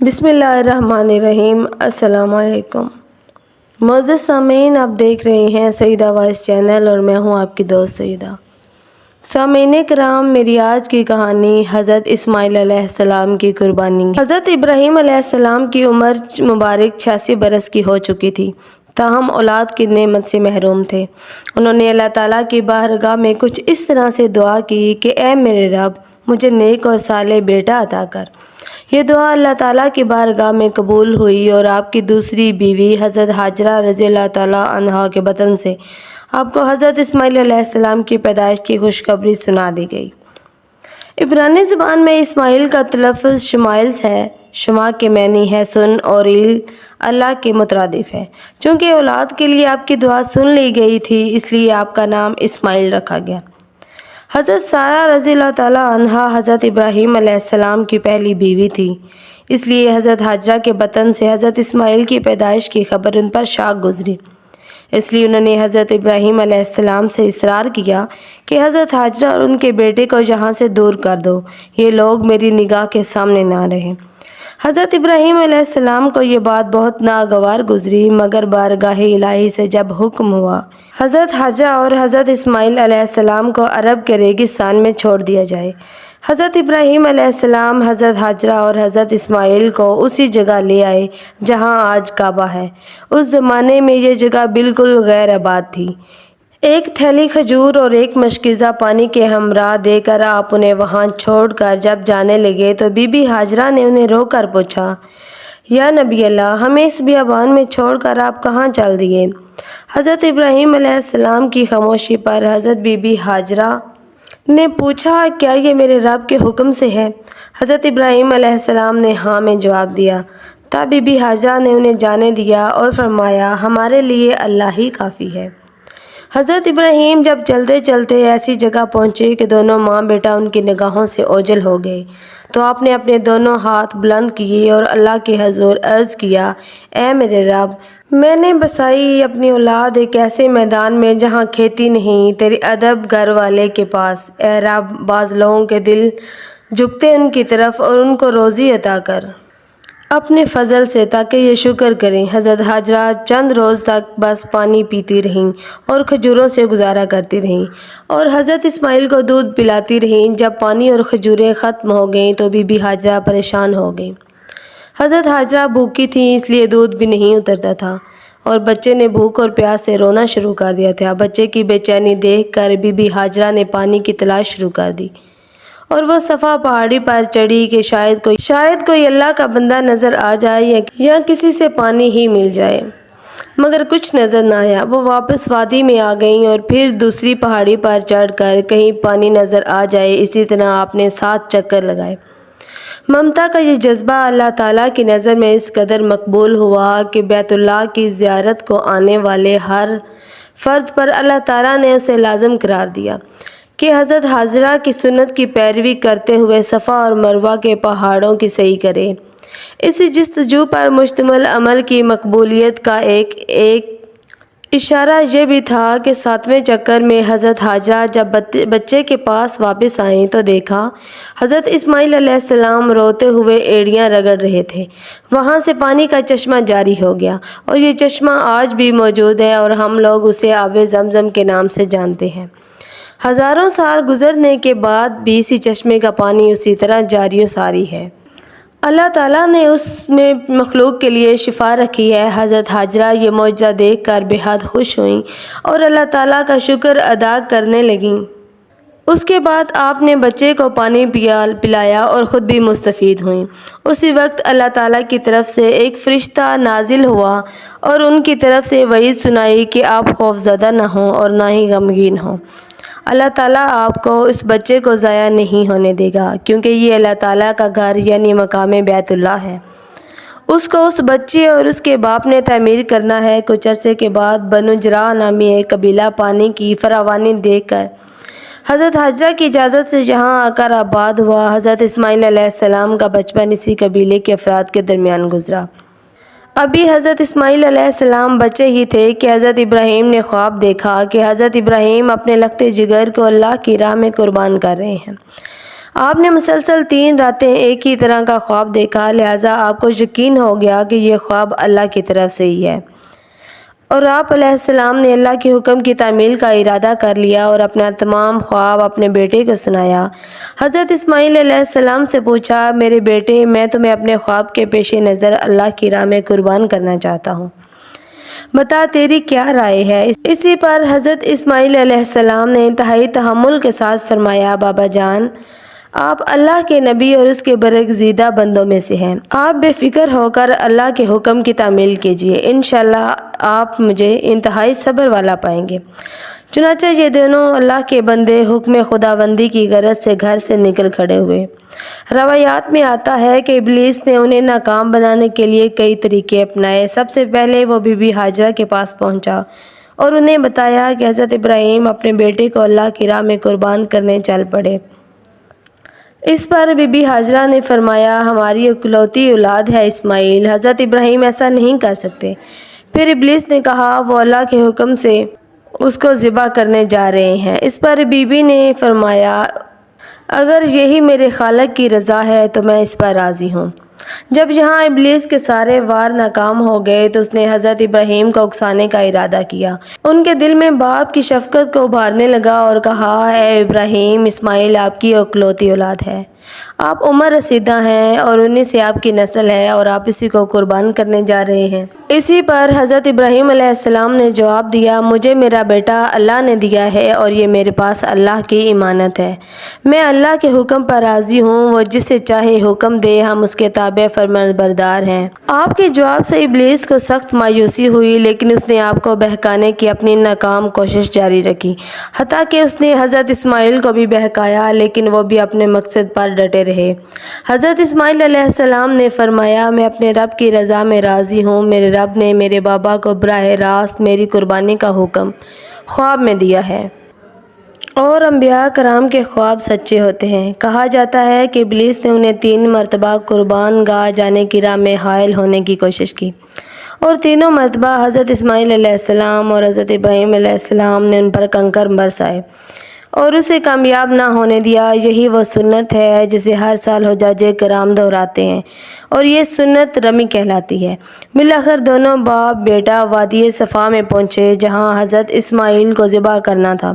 بسم اللہ الرحمن الرحیم۔ السلام علیکم معزز سامعین، آپ دیکھ رہے ہیں سعیدہ وائس چینل اور میں ہوں آپ کی دوست سعیدہ۔ سامعین کرام، میری آج کی کہانی حضرت اسماعیل علیہ السلام کی قربانی۔ حضرت ابراہیم علیہ السلام کی عمر مبارک 86 برس کی ہو چکی تھی، تاہم اولاد کی نعمت سے محروم تھے۔ انہوں نے اللہ تعالیٰ کی بارگاہ میں کچھ اس طرح سے دعا کی کہ اے میرے رب، مجھے نیک اور صالح بیٹا عطا کر۔ یہ دعا اللہ تعالیٰ کی بارگاہ میں قبول ہوئی اور آپ کی دوسری بیوی حضرت ہاجرہ رضی اللہ تعالیٰ عنہا کے بطن سے آپ کو حضرت اسماعیل علیہ السلام کی پیدائش کی خوشخبری سنا دی گئی۔ عبرانی زبان میں اسماعیل کا تلفظ شمائل ہے۔ شما کے معنی ہے سن اور ایل اللہ کے مترادف ہے۔ چونکہ اولاد کے لیے آپ کی دعا سن لی گئی تھی، اس لیے آپ کا نام اسماعیل رکھا گیا۔ حضرت سارہ رضی اللہ تعالیٰ عنہا حضرت ابراہیم علیہ السلام کی پہلی بیوی تھی، اس لیے حضرت ہاجرہ کے بطن سے حضرت اسماعیل کی پیدائش کی خبر ان پر شاق گزری۔ اس لیے انہوں نے حضرت ابراہیم علیہ السلام سے اصرار کیا کہ حضرت ہاجرہ اور ان کے بیٹے کو یہاں سے دور کر دو، یہ لوگ میری نگاہ کے سامنے نہ رہیں۔ حضرت ابراہیم علیہ السلام کو یہ بات بہت ناگوار گزری، مگر بارگاہ الہی سے جب حکم ہوا حضرت ہاجرہ اور حضرت اسماعیل علیہ السلام کو عرب کے ریگستان میں چھوڑ دیا جائے، حضرت ابراہیم علیہ السلام حضرت ہاجرہ اور حضرت اسماعیل کو اسی جگہ لے آئے جہاں آج کعبہ ہے۔ اس زمانے میں یہ جگہ بالکل غیر آباد تھی۔ ایک تھیلی کھجور اور ایک مشکیزہ پانی کے ہمراہ دے کر آپ انہیں وہاں چھوڑ کر جب جانے لگے تو بی بی ہاجرہ نے انہیں روک کر پوچھا، یا نبی اللہ، ہمیں اس بیابان میں چھوڑ کر آپ کہاں چل دیے؟ حضرت ابراہیم علیہ السلام کی خاموشی پر حضرت بی بی ہاجرہ نے پوچھا، کیا یہ میرے رب کے حکم سے ہے؟ حضرت ابراہیم علیہ السلام نے ہاں میں جواب دیا۔ تب بی بی ہاجرہ نے انہیں جانے دیا اور فرمایا، ہمارے لیے اللہ ہی کافی ہے۔ حضرت ابراہیم جب چلتے چلتے ایسی جگہ پہنچے کہ دونوں ماں بیٹا ان کی نگاہوں سے اوجھل ہو گئے تو آپ نے اپنے دونوں ہاتھ بلند کیے اور اللہ کے حضور عرض کیا، اے میرے رب، میں نے بسائی اپنی اولاد ایک ایسے میدان میں جہاں کھیتی نہیں، تیرے ادب گھر والے کے پاس۔ اے رب، بعض لوگوں کے دل جھکتے ان کی طرف اور ان کو روزی عطا کر اپنے فضل سے تاکہ یہ شکر کریں۔ حضرت ہاجرہ چند روز تک بس پانی پیتی رہیں اور کھجوروں سے گزارا کرتی رہیں اور حضرت اسماعیل کو دودھ پلاتی رہیں۔ جب پانی اور کھجوریں ختم ہو گئیں تو بی بی ہاجرہ پریشان ہو گئیں۔ حضرت ہاجرہ بھوکی تھیں، اس لیے دودھ بھی نہیں اترتا تھا اور بچے نے بھوک اور پیاس سے رونا شروع کر دیا تھا۔ بچے کی بے چینی دیکھ کر بی بی ہاجرہ نے پانی کی تلاش شروع کر دی اور وہ صفا پہاڑی پر چڑھی کہ شاید کوئی اللہ کا بندہ نظر آ جائے یا کسی سے پانی ہی مل جائے، مگر کچھ نظر نہ آیا۔ وہ واپس وادی میں آ گئیں اور پھر دوسری پہاڑی پر چڑھ کر کہیں پانی نظر آ جائے، اسی طرح آپ نے 7 چکر لگائے۔ ممتا کا یہ جذبہ اللہ تعالیٰ کی نظر میں اس قدر مقبول ہوا کہ بیت اللہ کی زیارت کو آنے والے ہر فرد پر اللہ تعالیٰ نے اسے لازم قرار دیا کہ حضرت ہاجرہ کی سنت کی پیروی کرتے ہوئے صفا اور مروہ کے پہاڑوں کی سعی کرے۔ اسی جستجو پر مشتمل عمل کی مقبولیت کا ایک اشارہ یہ بھی تھا کہ 7ویں چکر میں حضرت ہاجرہ جب بچے کے پاس واپس آئیں تو دیکھا حضرت اسماعیل علیہ السلام روتے ہوئے ایڑیاں رگڑ رہے تھے۔ وہاں سے پانی کا چشمہ جاری ہو گیا اور یہ چشمہ آج بھی موجود ہے اور ہم لوگ اسے آب زمزم کے نام سے جانتے ہیں۔ ہزاروں سال گزرنے کے بعد بھی اسی چشمے کا پانی اسی طرح جاری و ساری ہے۔ اللہ تعالیٰ نے اس میں مخلوق کے لیے شفا رکھی ہے۔ حضرت ہاجرہ یہ معجزہ دیکھ کر بے حد خوش ہوئیں اور اللہ تعالیٰ کا شکر ادا کرنے لگیں۔ اس کے بعد آپ نے بچے کو پانی پلایا اور خود بھی مستفید ہوئیں۔ اسی وقت اللہ تعالیٰ کی طرف سے ایک فرشتہ نازل ہوا اور ان کی طرف سے وعید سنائی کہ آپ خوفزدہ نہ ہوں اور نہ ہی غمگین ہوں۔ اللہ تعالیٰ آپ کو اس بچے کو ضائع نہیں ہونے دے گا، کیونکہ یہ اللہ تعالیٰ کا گھر یعنی مقام بیت اللہ ہے۔ اس کو اس بچے اور اس کے باپ نے تعمیر کرنا ہے۔ کچھ عرصے کے بعد بنو جراح نامی ایک قبیلہ پانی کی فراوانی دیکھ کر حضرت ہاجرہ کی اجازت سے یہاں آ کر آباد ہوا۔ حضرت اسماعیل علیہ السلام کا بچپن اسی قبیلے کے افراد کے درمیان گزرا۔ ابھی حضرت اسماعیل علیہ السلام بچے ہی تھے کہ حضرت ابراہیم نے خواب دیکھا کہ حضرت ابراہیم اپنے لخت جگر کو اللہ کی راہ میں قربان کر رہے ہیں۔ آپ نے مسلسل 3 راتیں ایک ہی طرح کا خواب دیکھا، لہٰذا آپ کو یقین ہو گیا کہ یہ خواب اللہ کی طرف سے ہی ہے، اور آپ علیہ السلام نے اللہ کے حکم کی تعمیل کا ارادہ کر لیا اور اپنا تمام خواب اپنے بیٹے کو سنایا۔ حضرت اسماعیل علیہ السلام سے پوچھا، میرے بیٹے، میں تمہیں اپنے خواب کے پیش نظر اللہ کی راہ میں قربان کرنا چاہتا ہوں، بتا تیری کیا رائے ہے؟ اسی پر حضرت اسماعیل علیہ السلام نے انتہائی تحمل کے ساتھ فرمایا، بابا جان، آپ اللہ کے نبی اور اس کے برگزیدہ بندوں میں سے ہیں، آپ بے فکر ہو کر اللہ کے حکم کی تعمیل کیجیے، انشاءاللہ آپ مجھے انتہائی صبر والا پائیں گے۔ چنانچہ یہ دونوں اللہ کے بندے حکم خداوندی کی غرض سے گھر سے نکل کھڑے ہوئے۔ روایات میں آتا ہے کہ ابلیس نے انہیں ناکام بنانے کے لیے کئی طریقے اپنائے۔ سب سے پہلے وہ بی بی ہاجرہ کے پاس پہنچا اور انہیں بتایا کہ حضرت ابراہیم اپنے بیٹے کو اللہ کی راہ میں قربان کرنے چل پڑے۔ اس پر بی بی ہاجرہ نے فرمایا، ہماری اکلوتی اولاد ہے اسماعیل، حضرت ابراہیم ایسا نہیں کر سکتے۔ پھر ابلیس نے کہا، وہ اللہ کے حکم سے اس کو ذبح کرنے جا رہے ہیں۔ اس پر بی بی نے فرمایا، اگر یہی میرے خالق کی رضا ہے تو میں اس پر راضی ہوں۔ جب یہاں ابلیس کے سارے وار ناکام ہو گئے تو اس نے حضرت ابراہیم کو اکسانے کا ارادہ کیا۔ ان کے دل میں باپ کی شفقت کو ابھارنے لگا اور کہا، اے ابراہیم، اسماعیل آپ کی اکلوتی اولاد ہے، آپ عمر رسیدہ ہیں اور انہی سے آپ کی نسل ہے اور آپ اسی کو قربان کرنے جا رہے ہیں۔ اسی پر حضرت ابراہیم علیہ السلام نے جواب دیا، مجھے میرا بیٹا اللہ نے دیا ہے اور یہ میرے پاس اللہ کی امانت ہے، میں اللہ کے حکم پر راضی ہوں، وہ جسے چاہے حکم دے، ہم اس کے تابع فرمانبردار ہیں۔ آپ کے جواب سے ابلیس کو سخت مایوسی ہوئی، لیکن اس نے آپ کو بہکانے کی اپنی ناکام کوشش جاری رکھی، حتیٰ کہ اس نے حضرت اسماعیل کو بھی بہکایا، لیکن وہ بھی اپنے مقصد پر ڈٹے رہے۔ حضرت اسماعیل علیہ السلام نے فرمایا، میں اپنے رب کی رضا میں راضی ہوں، میرے رب نے میرے بابا کو براہ راست میری قربانی کا حکم خواب میں دیا ہے، اور انبیاء کرام کے خواب سچے ہوتے ہیں۔ کہا جاتا ہے کہ ابلیس نے انہیں 3 مرتبہ قربان گاہ جانے کی راہ میں حائل ہونے کی کوشش کی، اور تینوں مرتبہ حضرت اسماعیل علیہ السلام اور حضرت ابراہیم علیہ السلام نے ان پر کنکر برسائے اور اسے کامیاب نہ ہونے دیا۔ یہی وہ سنت ہے جسے ہر سال حجاج کرام دہراتے ہیں، اور یہ سنت رمی کہلاتی ہے۔ بالآخر دونوں باپ بیٹا وادی صفا میں پہنچے جہاں حضرت اسماعیل کو ذبح کرنا تھا۔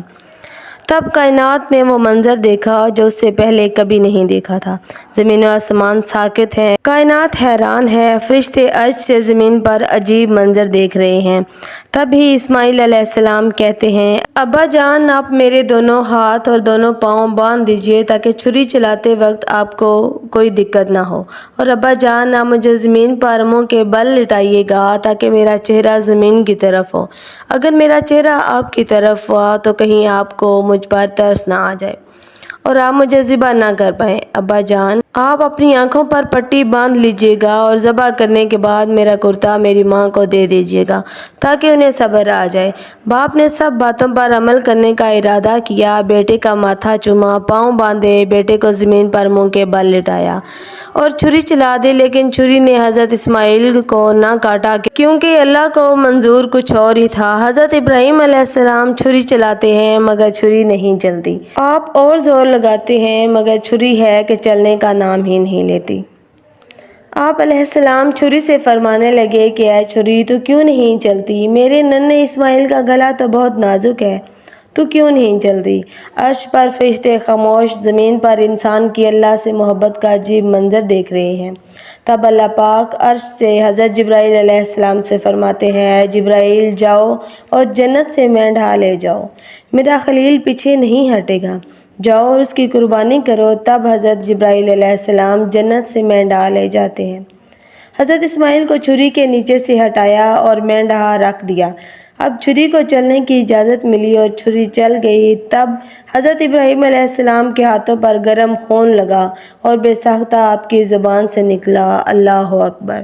تب کائنات نے وہ منظر دیکھا جو اس سے پہلے کبھی نہیں دیکھا تھا۔ زمین و آسمان ساکت ہیں، کائنات حیران ہے، فرشتے عرش سے زمین پر عجیب منظر دیکھ رہے ہیں۔ تب ہی اسماعیل علیہ السلام کہتے ہیں، ابا جان، آپ میرے دونوں ہاتھ اور دونوں پاؤں باندھ دیجئے تاکہ چھری چلاتے وقت آپ کو کوئی دقت نہ ہو، اور ابا جان، آپ مجھے زمین پر منہ کے بل لٹائیے گا تاکہ میرا چہرہ زمین کی طرف ہو۔ اگر میرا چہرہ آپ کی طرف ہوا تو کہیں آپ کو مجھ پر ترس نہ آ جائے اور آپ مجھے ذبح نہ کر پائیں۔ ابا جان، آپ اپنی آنکھوں پر پٹی باندھ لیجئے گا اور ذبح کرنے کے بعد میرا کرتا میری ماں کو دے دیجئے گا تاکہ انہیں صبر آ جائے۔ باپ نے سب باتوں پر عمل کرنے کا ارادہ کیا، بیٹے کا ماتھا چوما، پاؤں باندھے، بیٹے کو زمین پر منہ کے بل لٹایا اور چھری چلا دی، لیکن چھری نے حضرت اسماعیل کو نہ کاٹا کیونکہ اللہ کو منظور کچھ اور ہی تھا۔ حضرت ابراہیم علیہ السلام چھری چلاتے ہیں مگر چھری نہیں چلتی، آپ اور زور لگاتے ہیں مگر چھری ہے کہ چلنے کا نام ہی نہیں لیتی۔ آپ علیہ السلام چھری سے فرمانے لگے کہ اے چھری، تو کیوں نہیں چلتی؟ میرے ننھے اسماعیل کا گلا تو بہت نازک ہے، تو کیوں نہیں چلتی؟ عرش پر فرشتے خاموش، زمین پر انسان کی اللہ سے محبت کا عجیب منظر دیکھ رہے ہیں۔ تب اللہ پاک عرش سے حضرت جبرائیل علیہ السلام سے فرماتے ہیں، اے جبرائیل، جاؤ اور جنت سے مینڈھا لے جاؤ، میرا خلیل پیچھے نہیں ہٹے گا، جاؤ اور اس کی قربانی کرو۔ تب حضرت جبرائیل علیہ السلام جنت سے مینڈھا لے جاتے ہیں۔ حضرت اسماعیل کو چھری کے نیچے سے ہٹایا اور مینڈھا رکھ دیا۔ اب چھری کو چلنے کی اجازت ملی اور چھری چل گئی۔ تب حضرت ابراہیم علیہ السلام کے ہاتھوں پر گرم خون لگا اور بے ساختہ آپ کی زبان سے نکلا، اللہ اکبر،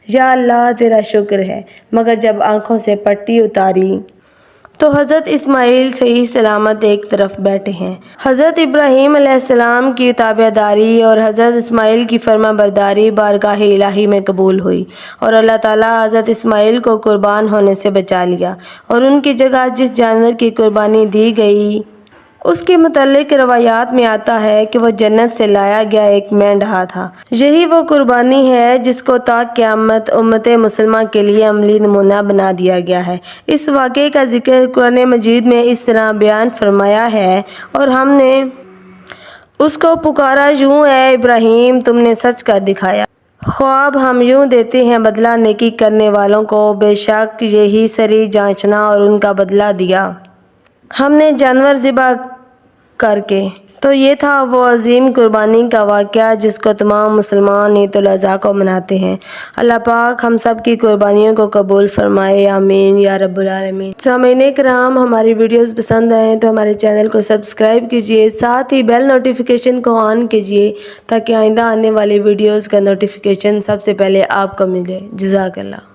یا اللہ تیرا شکر ہے۔ مگر جب آنکھوں سے پٹی اتاری تو حضرت اسماعیل صحیح سلامت ایک طرف بیٹھے ہیں۔ حضرت ابراہیم علیہ السلام کی تابعداری اور حضرت اسماعیل کی فرما برداری بارگاہ الہی میں قبول ہوئی، اور اللہ تعالیٰ حضرت اسماعیل کو قربان ہونے سے بچا لیا، اور ان کی جگہ جس جانور کی قربانی دی گئی اس کے متعلق روایات میں آتا ہے کہ وہ جنت سے لایا گیا ایک مینڈھا تھا۔ یہی وہ قربانی ہے جس کو تا قیامت امت مسلمہ کے لیے عملی نمونہ بنا دیا گیا ہے۔ اس واقعے کا ذکر قرآن مجید میں اس طرح بیان فرمایا ہے، اور ہم نے اس کو پکارا یوں اے ابراہیم تم نے سچ کر دکھایا۔ خواب ہم یوں دیتے ہیں بدلہ نیکی کرنے والوں کو، بے شک یہی سری جانچنا اور ان کا بدلہ دیا ہم نے جانور ذبح کر کے۔ تو یہ تھا وہ عظیم قربانی کا واقعہ جس کو تمام مسلمان عید الاضحیٰ کو مناتے ہیں۔ اللہ پاک ہم سب کی قربانیوں کو قبول فرمائے، آمین یا رب العالمین۔ سامعین کرام، ہماری ویڈیوز پسند آئیں تو ہمارے چینل کو سبسکرائب کیجیے، ساتھ ہی بیل نوٹیفیکیشن کو آن کیجیے تاکہ آئندہ آنے والی ویڈیوز کا نوٹیفیکیشن سب سے پہلے آپ کو ملے۔ جزاک اللہ۔